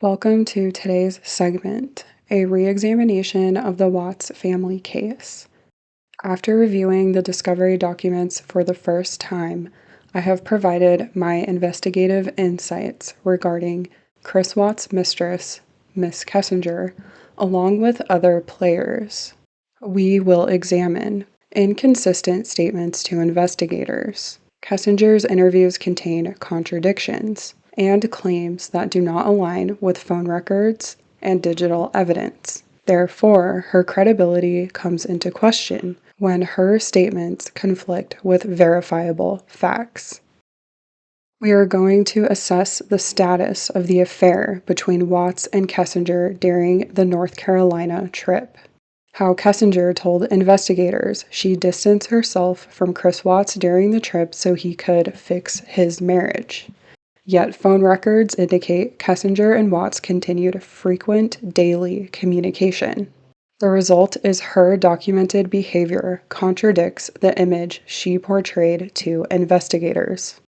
Welcome to today's segment, a re-examination of the Watts family case. After reviewing the discovery documents for the first time, I have provided my investigative insights regarding Chris Watts' mistress, Miss Kessinger, along with other players. We will examine inconsistent statements to investigators. Kessinger's interviews contain contradictions and claims that do not align with phone records and digital evidence. Therefore, her credibility comes into question when her statements conflict with verifiable facts. We are going to assess the status of the affair between Watts and Kessinger during the North Carolina trip. How Kessinger told investigators she distanced herself from Chris Watts during the trip so he could fix his marriage. Yet phone records indicate Kessinger and Watts continued frequent daily communication. The result is her documented behavior contradicts the image she portrayed to investigators.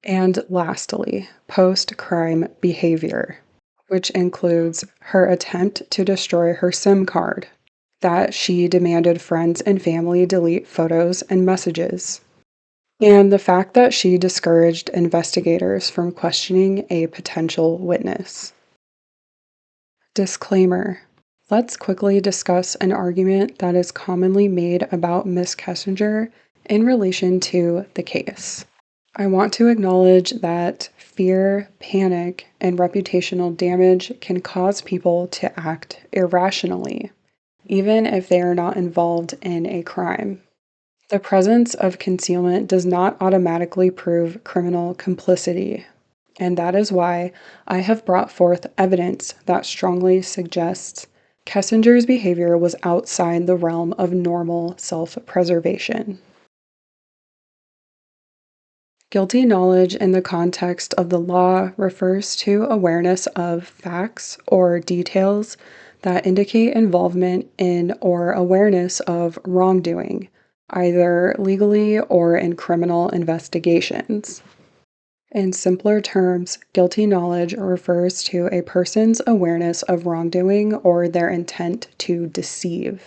And lastly, post-crime behavior, which includes her attempt to destroy her SIM card, that she demanded friends and family delete photos and messages, and the fact that she discouraged investigators from questioning a potential witness. Disclaimer. Let's quickly discuss an argument that is commonly made about Miss Kessinger in relation to the case. I want to acknowledge that fear, panic, and reputational damage can cause people to act irrationally, even if they are not involved in a crime. The presence of concealment does not automatically prove criminal complicity, and that is why I have brought forth evidence that strongly suggests Kessinger's behavior was outside the realm of normal self-preservation. Guilty knowledge in the context of the law refers to awareness of facts or details that indicate involvement in or awareness of wrongdoing, either legally or in criminal investigations. In simpler terms, guilty knowledge refers to a person's awareness of wrongdoing or their intent to deceive.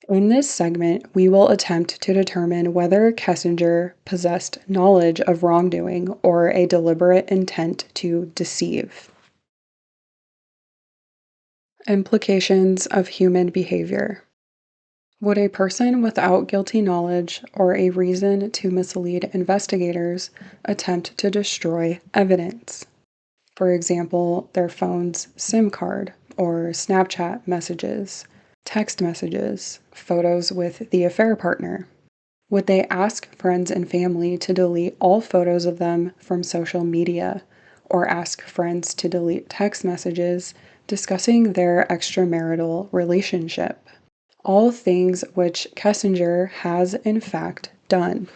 In this segment, we will attempt to determine whether Kessinger possessed knowledge of wrongdoing or a deliberate intent to deceive. Implications of human behavior. Would a person without guilty knowledge or a reason to mislead investigators attempt to destroy evidence? For example, their phone's SIM card or Snapchat messages, text messages, photos with the affair partner. Would they ask friends and family to delete all photos of them from social media, or ask friends to delete text messages discussing their extramarital relationship? All things which Kessinger has in fact done.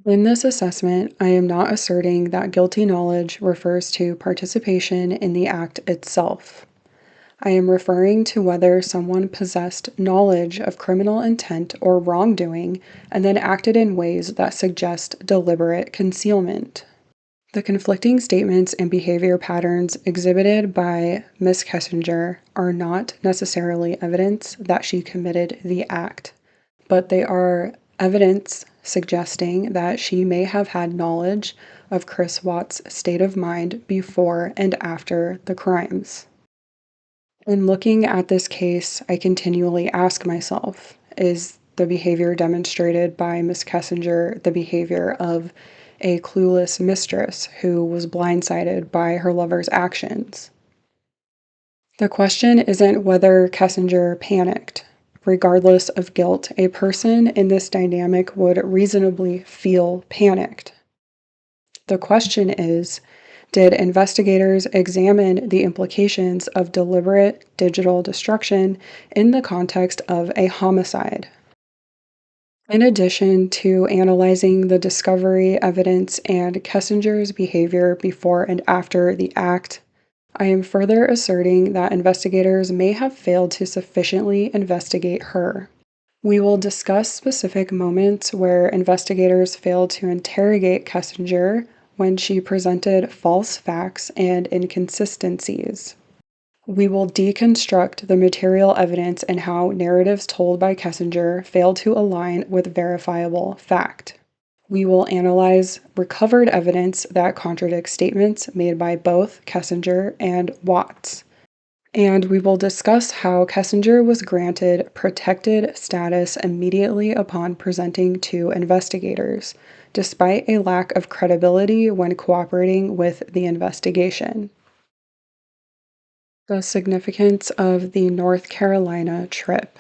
In this assessment, I am not asserting that guilty knowledge refers to participation in the act itself. I am referring to whether someone possessed knowledge of criminal intent or wrongdoing and then acted in ways that suggest deliberate concealment. The conflicting statements and behavior patterns exhibited by Miss Kessinger are not necessarily evidence that she committed the act, but they are evidence suggesting that she may have had knowledge of Chris Watts' state of mind before and after the crimes. In looking at this case, I continually ask myself, is the behavior demonstrated by Miss Kessinger the behavior of a clueless mistress who was blindsided by her lover's actions? The question isn't whether Kessinger panicked. Regardless of guilt, a person in this dynamic would reasonably feel panicked. The question is, did investigators examine the implications of deliberate digital destruction in the context of a homicide? In addition to analyzing the discovery evidence and Kessinger's behavior before and after the act, I am further asserting that investigators may have failed to sufficiently investigate her. We will discuss specific moments where investigators failed to interrogate Kessinger when she presented false facts and inconsistencies. We will deconstruct the material evidence and how narratives told by Kessinger fail to align with verifiable fact. We will analyze recovered evidence that contradicts statements made by both Kessinger and Watts. And we will discuss how Kessinger was granted protected status immediately upon presenting to investigators, despite a lack of credibility when cooperating with the investigation. The significance of the North Carolina trip.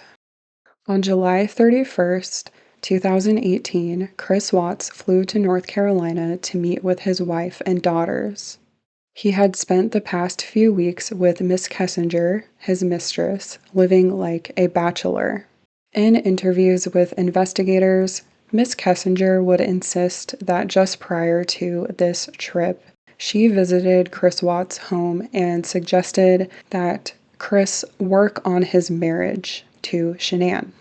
On July 31st, 2018, Chris Watts flew to North Carolina to meet with his wife and daughters. He had spent the past few weeks with Miss Kessinger, his mistress, living like a bachelor. In interviews with investigators, Miss Kessinger would insist that just prior to this trip, she visited Chris Watts' home and suggested that Chris work on his marriage to Shanann.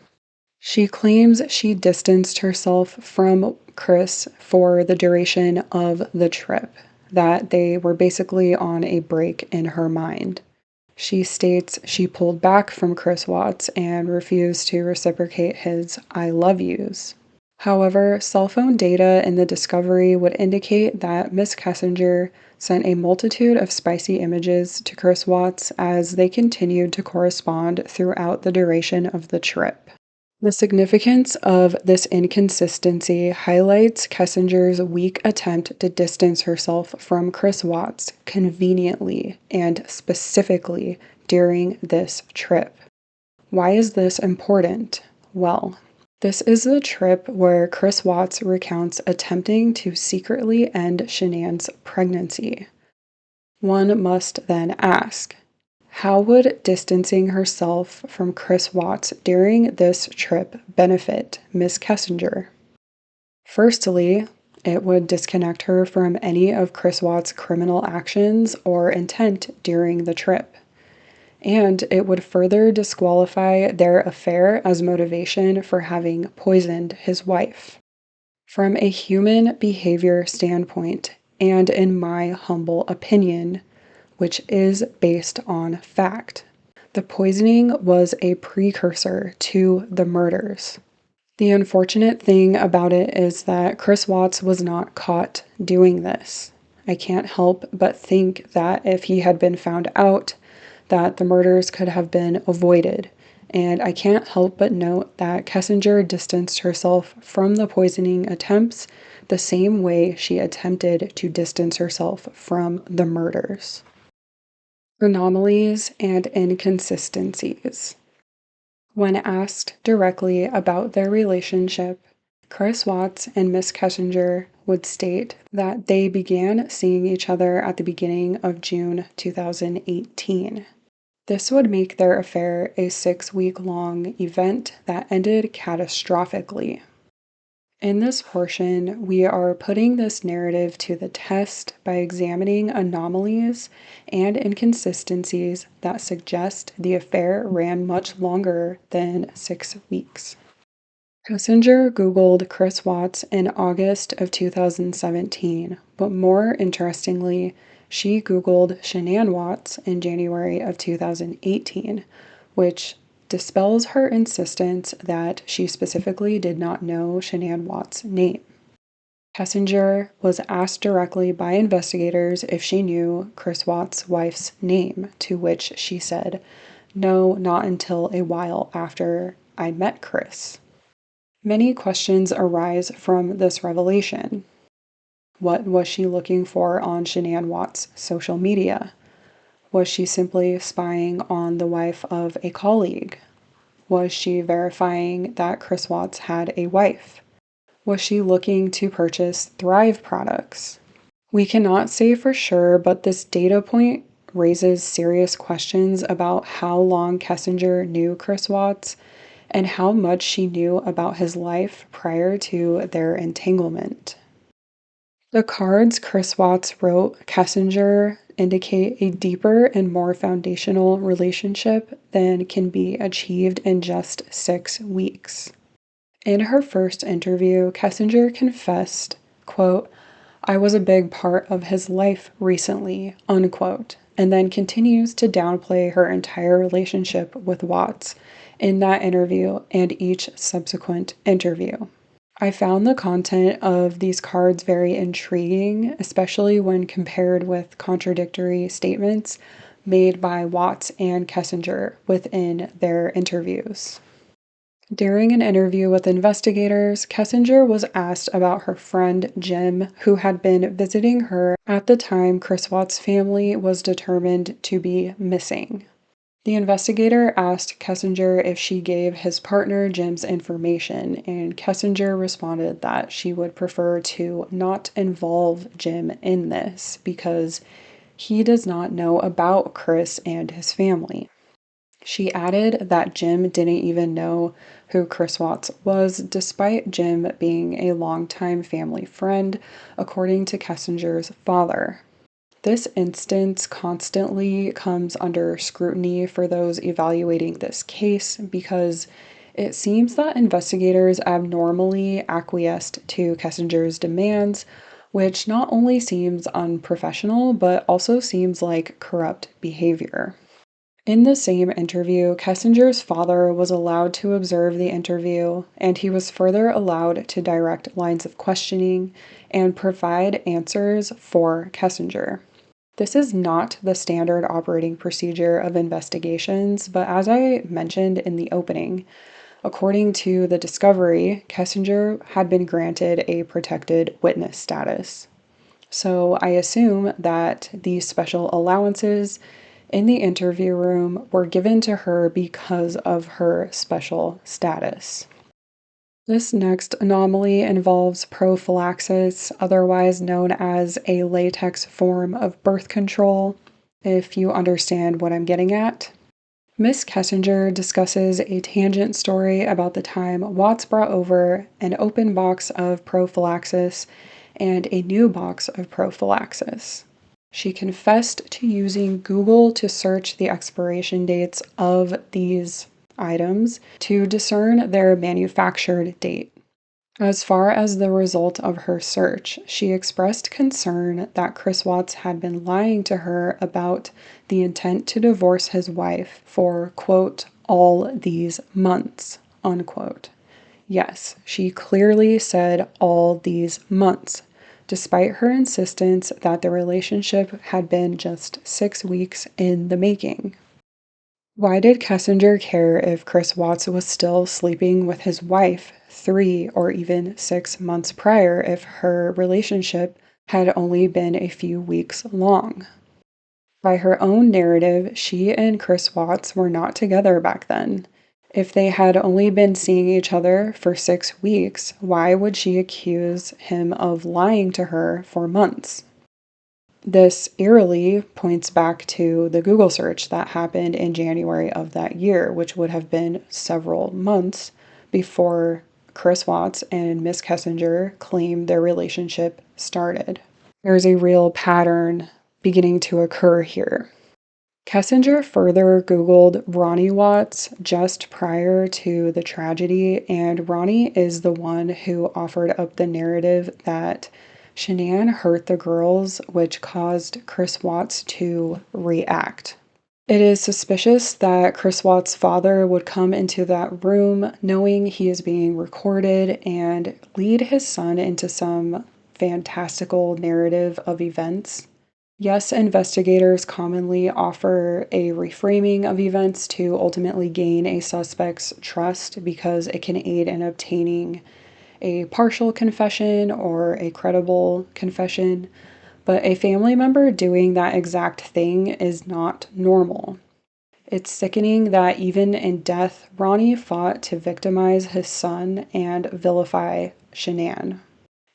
She claims she distanced herself from Chris for the duration of the trip, that they were basically on a break in her mind. She states she pulled back from Chris Watts and refused to reciprocate his I love yous. However, cell phone data in the discovery would indicate that Miss Kessinger sent a multitude of spicy images to Chris Watts as they continued to correspond throughout the duration of the trip. The significance of this inconsistency highlights Kessinger's weak attempt to distance herself from Chris Watts conveniently and specifically during this trip. Why is this important? Well, this is the trip where Chris Watts recounts attempting to secretly end Shanann's pregnancy. One must then ask, how would distancing herself from Chris Watts during this trip benefit Miss Kessinger? Firstly, it would disconnect her from any of Chris Watts' criminal actions or intent during the trip. And it would further disqualify their affair as motivation for having poisoned his wife. From a human behavior standpoint, and in my humble opinion, which is based on fact, the poisoning was a precursor to the murders. The unfortunate thing about it is that Chris Watts was not caught doing this. I can't help but think that if he had been found out, that the murders could have been avoided. And I can't help but note that Kessinger distanced herself from the poisoning attempts the same way she attempted to distance herself from the murders. Anomalies and inconsistencies. When asked directly about their relationship, Chris Watts and Miss Kessinger would state that they began seeing each other at the beginning of June 2018. This would make their affair a 6-week-long event that ended catastrophically. In this portion, we are putting this narrative to the test by examining anomalies and inconsistencies that suggest the affair ran much longer than 6 weeks. Kessinger Googled Chris Watts in August of 2017, but more interestingly, she Googled Shanann Watts in January of 2018, which dispels her insistence that she specifically did not know Shanann Watts' name. Kessinger was asked directly by investigators if she knew Chris Watts' wife's name, to which she said, "No, not until a while after I met Chris." Many questions arise from this revelation. What was she looking for on Shanann Watts' social media? Was she simply spying on the wife of a colleague? Was she verifying that Chris Watts had a wife? Was she looking to purchase Thrive products? We cannot say for sure, but this data point raises serious questions about how long Kessinger knew Chris Watts and how much she knew about his life prior to their entanglement. The cards Chris Watts wrote Kessinger indicate a deeper and more foundational relationship than can be achieved in just 6 weeks. In her first interview, Kessinger confessed, quote, I was a big part of his life recently, unquote, and then continues to downplay her entire relationship with Watts in that interview and each subsequent interview. I found the content of these cards very intriguing, especially when compared with contradictory statements made by Watts and Kessinger within their interviews. During an interview with investigators, Kessinger was asked about her friend Jim, who had been visiting her at the time Chris Watts' family was determined to be missing. The investigator asked Kessinger if she gave his partner Jim's information, and Kessinger responded that she would prefer to not involve Jim in this because he does not know about Chris and his family. She added that Jim didn't even know who Chris Watts was, despite Jim being a longtime family friend, according to Kessinger's father. This instance constantly comes under scrutiny for those evaluating this case because it seems that investigators abnormally acquiesced to Kessinger's demands, which not only seems unprofessional, but also seems like corrupt behavior. In the same interview, Kessinger's father was allowed to observe the interview, and he was further allowed to direct lines of questioning and provide answers for Kessinger. This is not the standard operating procedure of investigations, but as I mentioned in the opening, according to the discovery, Kessinger had been granted a protected witness status. So I assume that these special allowances in the interview room were given to her because of her special status. This next anomaly involves prophylaxis, otherwise known as a latex form of birth control, if you understand what I'm getting at. Miss Kessinger discusses a tangent story about the time Watts brought over an open box of prophylaxis and a new box of prophylaxis. She confessed to using Google to search the expiration dates of these items to discern their manufactured date. As far as the result of her search, she expressed concern that Chris Watts had been lying to her about the intent to divorce his wife for, quote, all these months, unquote. Yes, she clearly said all these months, despite her insistence that the relationship had been just 6 weeks in the making. Why did Kessinger care if Chris Watts was still sleeping with his wife 3 or even 6 months prior if her relationship had only been a few weeks long? By her own narrative, she and Chris Watts were not together back then. If they had only been seeing each other for 6 weeks, why would she accuse him of lying to her for months? This eerily points back to the Google search that happened in January of that year, which would have been several months before Chris Watts and Miss Kessinger claimed their relationship started. There's a real pattern beginning to occur here. Kessinger further Googled Ronnie Watts just prior to the tragedy, and Ronnie is the one who offered up the narrative that Shanann hurt the girls, which caused Chris Watts to react. It is suspicious that Chris Watts' father would come into that room knowing he is being recorded and lead his son into some fantastical narrative of events. Yes, investigators commonly offer a reframing of events to ultimately gain a suspect's trust because it can aid in obtaining a partial confession or a credible confession, but a family member doing that exact thing is not normal. It's sickening that even in death, Ronnie fought to victimize his son and vilify Shanann.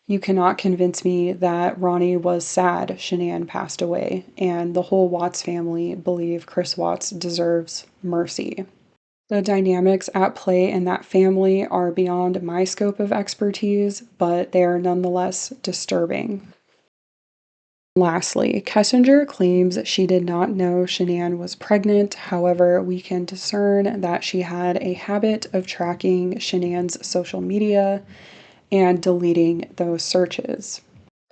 You cannot convince me that Ronnie was sad Shanann passed away, and the whole Watts family believe Chris Watts deserves mercy. The dynamics at play in that family are beyond my scope of expertise, but they are nonetheless disturbing. Lastly, Kessinger claims she did not know Shanann was pregnant. However, we can discern that she had a habit of tracking Shanann's social media and deleting those searches.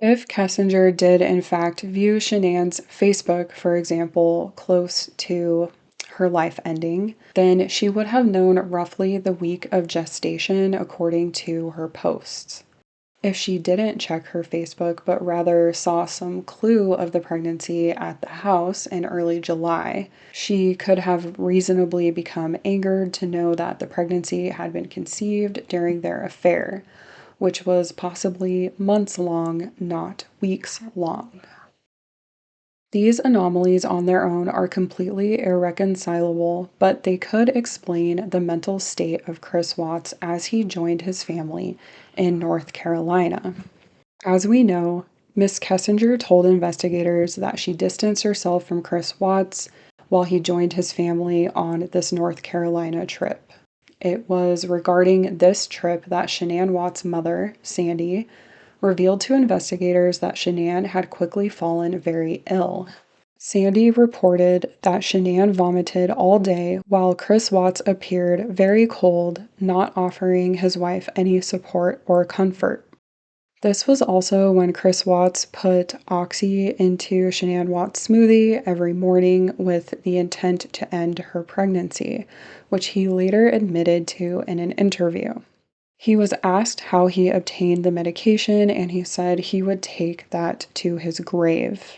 If Kessinger did, in fact, view Shanann's Facebook, for example, close to her life ending, then she would have known roughly the week of gestation according to her posts. If she didn't check her Facebook, but rather saw some clue of the pregnancy at the house in early July, she could have reasonably become angered to know that the pregnancy had been conceived during their affair, which was possibly months long, not weeks long. These anomalies on their own are completely irreconcilable, but they could explain the mental state of Chris Watts as he joined his family in North Carolina. As we know, Miss Kessinger told investigators that she distanced herself from Chris Watts while he joined his family on this North Carolina trip. It was regarding this trip that Shanann Watts' mother, Sandy, revealed to investigators that Shanann had quickly fallen very ill. Sandy reported that Shanann vomited all day while Chris Watts appeared very cold, not offering his wife any support or comfort. This was also when Chris Watts put Oxy into Shanann Watts' smoothie every morning with the intent to end her pregnancy, which he later admitted to in an interview. He was asked how he obtained the medication, and he said he would take that to his grave.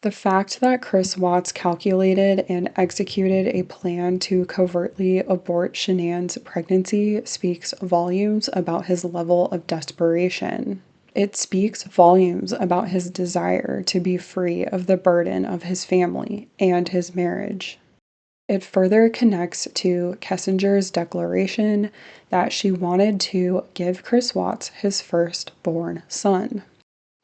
The fact that Chris Watts calculated and executed a plan to covertly abort Shanann's pregnancy speaks volumes about his level of desperation. It speaks volumes about his desire to be free of the burden of his family and his marriage. It further connects to Kessinger's declaration that she wanted to give Chris Watts his firstborn son.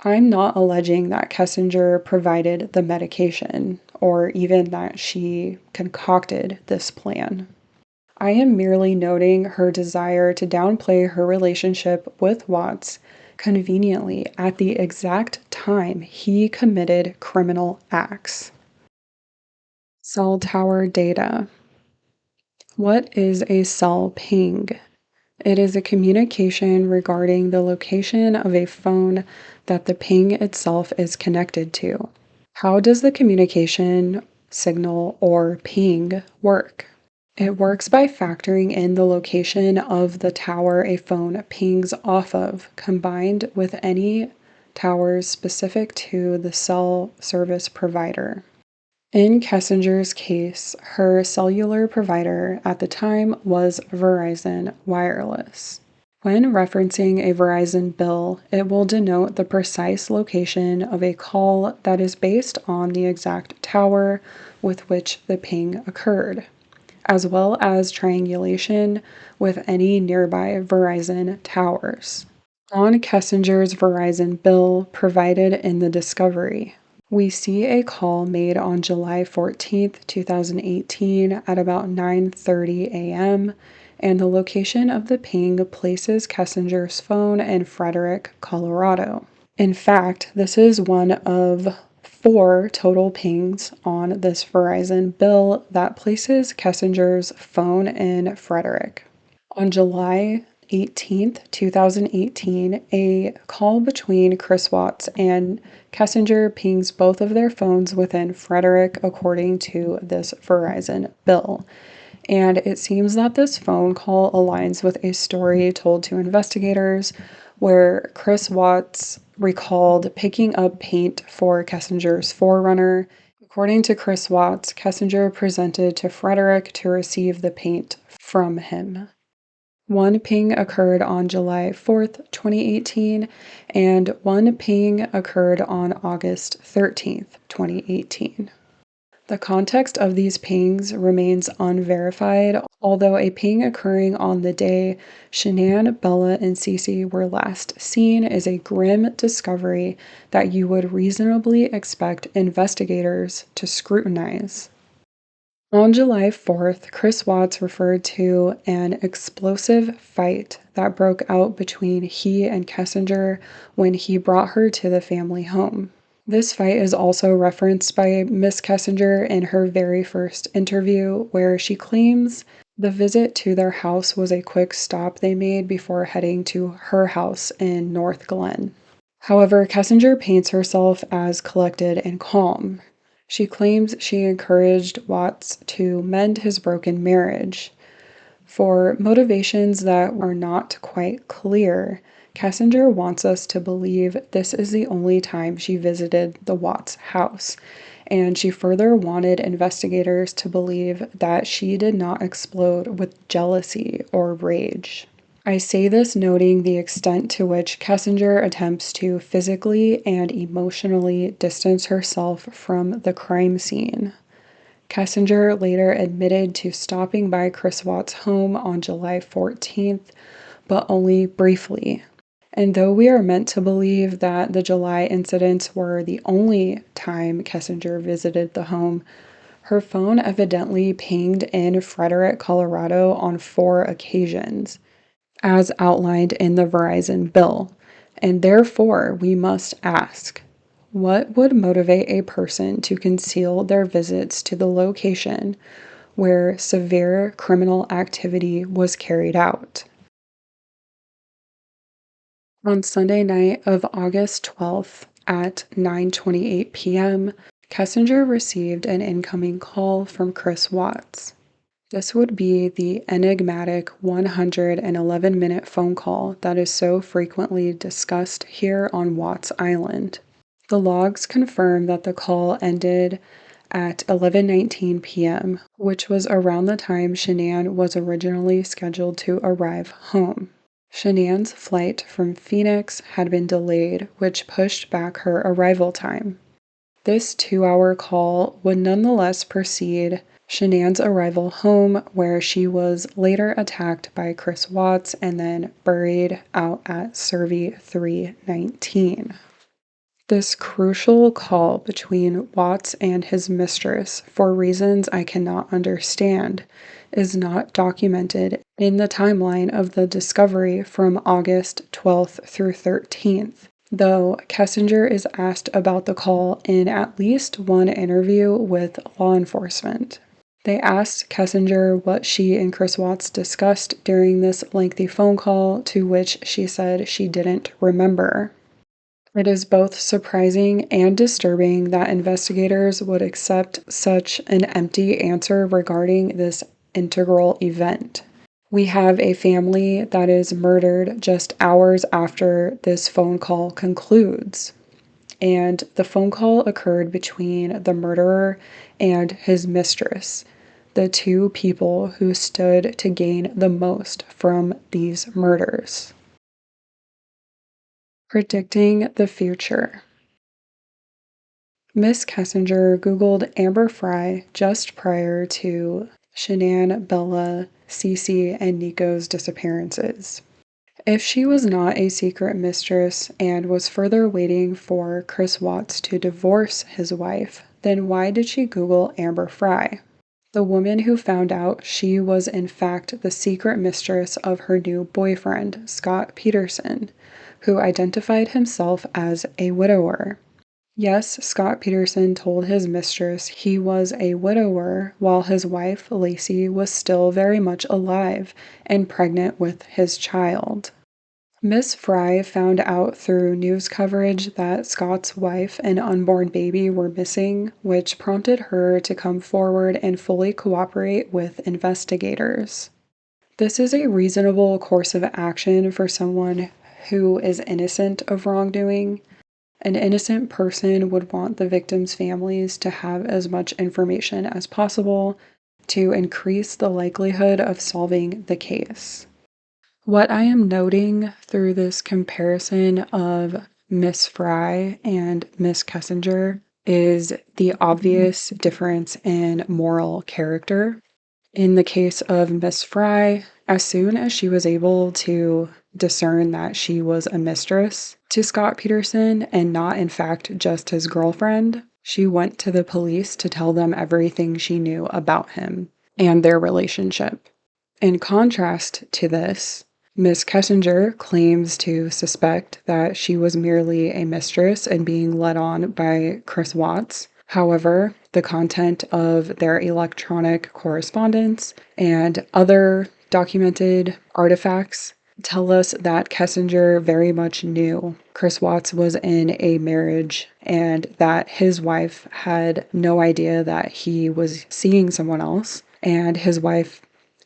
I'm not alleging that Kessinger provided the medication or even that she concocted this plan. I am merely noting her desire to downplay her relationship with Watts conveniently at the exact time he committed criminal acts. Cell tower data. What is a cell ping? It is a communication regarding the location of a phone that the ping itself is connected to. How does the communication signal or ping work? It works by factoring in the location of the tower a phone pings off of, combined with any towers specific to the cell service provider. In Kessinger's case, her cellular provider at the time was Verizon Wireless. When referencing a Verizon bill, it will denote the precise location of a call that is based on the exact tower with which the ping occurred, as well as triangulation with any nearby Verizon towers. On Kessinger's Verizon bill provided in the discovery, we see a call made on July 14th, 2018 at about 9:30 a.m., and the location of the ping places Kessinger's phone in Frederick, Colorado. In fact, this is one of 4 total pings on this Verizon bill that places Kessinger's phone in Frederick. On July 18th, 2018, a call between Chris Watts and Kessinger pings both of their phones within Frederick, according to this Verizon bill. And it seems that this phone call aligns with a story told to investigators where Chris Watts recalled picking up paint for Kessinger's 4Runner. According to Chris Watts, Kessinger presented to Frederick to receive the paint from him. One ping occurred on July 4th, 2018, and one ping occurred on August 13th, 2018. The context of these pings remains unverified, although a ping occurring on the day Shanann, Bella, and Cece were last seen is a grim discovery that you would reasonably expect investigators to scrutinize. On July 4th, Chris Watts referred to an explosive fight that broke out between he and Kessinger when he brought her to the family home. This fight is also referenced by Miss Kessinger in her very first interview, where she claims the visit to their house was a quick stop they made before heading to her house in North Glen. However, Kessinger paints herself as collected and calm. She claims she encouraged Watts to mend his broken marriage. For motivations that are not quite clear, Kessinger wants us to believe this is the only time she visited the Watts house, and she further wanted investigators to believe that she did not explode with jealousy or rage. I say this noting the extent to which Kessinger attempts to physically and emotionally distance herself from the crime scene. Kessinger later admitted to stopping by Chris Watts' home on July 14th, but only briefly. And though we are meant to believe that the July incidents were the only time Kessinger visited the home, her phone evidently pinged in Frederick, Colorado on 4 occasions, as outlined in the Verizon bill. And therefore, we must ask, what would motivate a person to conceal their visits to the location where severe criminal activity was carried out? On Sunday night of August 12th at 9:28 p.m., Kessinger received an incoming call from Chris Watts. This would be the enigmatic 111-minute phone call that is so frequently discussed here on Watts Island. The logs confirm that the call ended at 11:19 p.m., which was around the time Shanann was originally scheduled to arrive home. Shanann's flight from Phoenix had been delayed, which pushed back her arrival time. This 2-hour call would nonetheless precede Shanann's arrival home, where she was later attacked by Chris Watts and then buried out at Survey 319. This crucial call between Watts and his mistress, for reasons I cannot understand, is not documented in the timeline of the discovery from August 12th through 13th, though Kessinger is asked about the call in at least one interview with law enforcement. They asked Kessinger what she and Chris Watts discussed during this lengthy phone call, to which she said she didn't remember. It is both surprising and disturbing that investigators would accept such an empty answer regarding this integral event. We have a family that is murdered just hours after this phone call concludes. And the phone call occurred between the murderer and his mistress, the two people who stood to gain the most from these murders. Predicting the future. Miss Kessinger Googled Amber Frey just prior to Shanann, Bella, Cece, and Nico's disappearances. If she was not a secret mistress and was further waiting for Chris Watts to divorce his wife, then why did she Google Amber Frey? The woman who found out she was in fact the secret mistress of her new boyfriend, Scott Peterson, who identified himself as a widower. Yes, Scott Peterson told his mistress he was a widower while his wife, Lacey, was still very much alive and pregnant with his child. Miss Frey found out through news coverage that Scott's wife and unborn baby were missing, which prompted her to come forward and fully cooperate with investigators. This is a reasonable course of action for someone who is innocent of wrongdoing. An innocent person would want the victims' families to have as much information as possible to increase the likelihood of solving the case. What I am noting through this comparison of Miss Frey and Miss Kessinger is the obvious difference in moral character. In the case of Miss Frey, as soon as she was able to discern that she was a mistress to Scott Peterson and not, in fact, just his girlfriend, she went to the police to tell them everything she knew about him and their relationship. In contrast to this, Miss Kessinger claims to suspect that she was merely a mistress and being led on by Chris Watts. However, the content of their electronic correspondence and other documented artifacts tell us that Kessinger very much knew Chris Watts was in a marriage and that his wife had no idea that he was seeing someone else, and his wife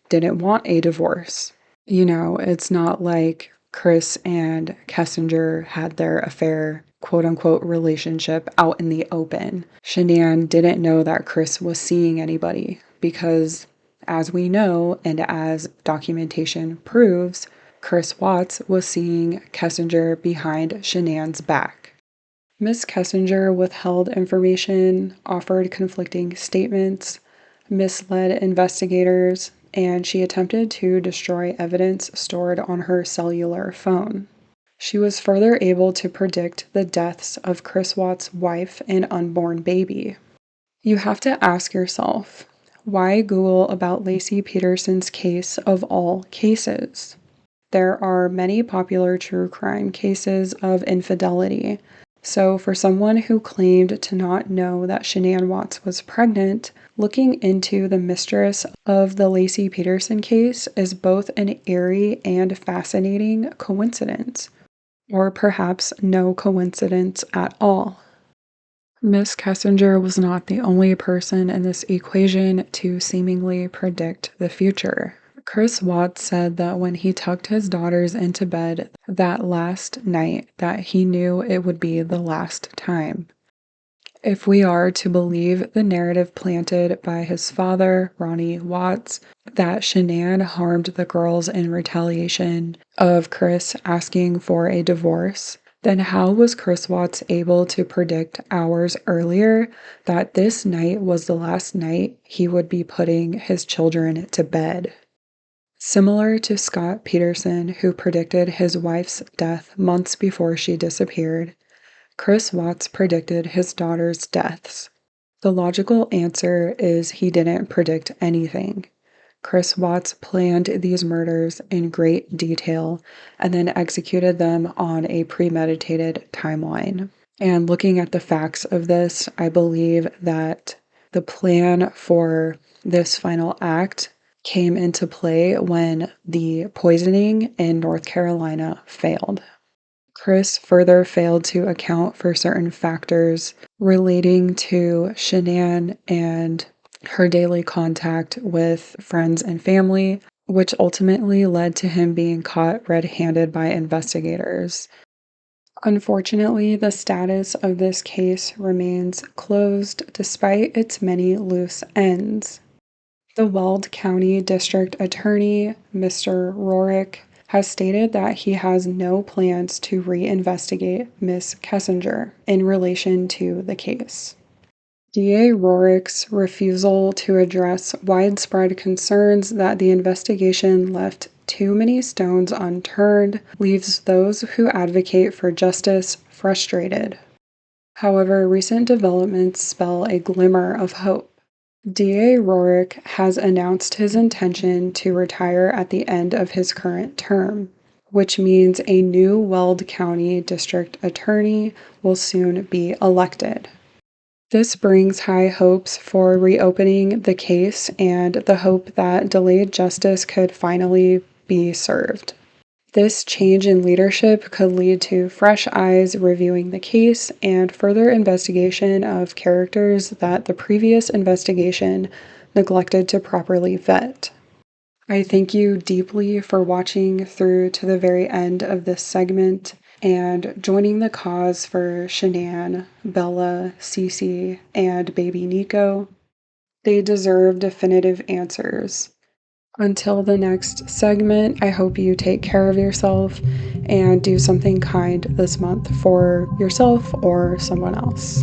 didn't want a divorce. It's not like Chris and Kessinger had their affair, quote unquote, relationship out in the open. Shanann didn't know that Chris was seeing anybody because, as we know and as documentation proves, Chris Watts was seeing Kessinger behind Shanann's back. Miss Kessinger withheld information, offered conflicting statements, misled investigators, and she attempted to destroy evidence stored on her cellular phone. She was further able to predict the deaths of Chris Watts' wife and unborn baby. You have to ask yourself, why Google about Laci Peterson's case of all cases? There are many popular true crime cases of infidelity. So for someone who claimed to not know that Shanann Watts was pregnant, looking into the mistress of the Laci Peterson case is both an eerie and fascinating coincidence, or perhaps no coincidence at all. Miss Kessinger was not the only person in this equation to seemingly predict the future. Chris Watts said that when he tucked his daughters into bed that last night, that he knew it would be the last time. If we are to believe the narrative planted by his father, Ronnie Watts, that Shanann harmed the girls in retaliation of Chris asking for a divorce, then how was Chris Watts able to predict hours earlier that this night was the last night he would be putting his children to bed? Similar to Scott Peterson, who predicted his wife's death months before she disappeared, Chris Watts predicted his daughter's deaths. The logical answer is he didn't predict anything. Chris Watts planned these murders in great detail and then executed them on a premeditated timeline. And looking at the facts of this, I believe that the plan for this final act came into play when the poisoning in North Carolina failed. Chris further failed to account for certain factors relating to Shanann and her daily contact with friends and family, which ultimately led to him being caught red-handed by investigators. Unfortunately, the status of this case remains closed despite its many loose ends. The Weld County District Attorney, Mr. Rorick, has stated that he has no plans to reinvestigate Ms. Kessinger in relation to the case. DA Rorick's refusal to address widespread concerns that the investigation left too many stones unturned leaves those who advocate for justice frustrated. However, recent developments spell a glimmer of hope. DA Rorick has announced his intention to retire at the end of his current term, which means a new Weld County District Attorney will soon be elected. This brings high hopes for reopening the case and the hope that delayed justice could finally be served. This change in leadership could lead to fresh eyes reviewing the case and further investigation of characters that the previous investigation neglected to properly vet. I thank you deeply for watching through to the very end of this segment and joining the cause for Shanann, Bella, Cece, and baby Nico. They deserve definitive answers. Until the next segment, I hope you take care of yourself and do something kind this month for yourself or someone else.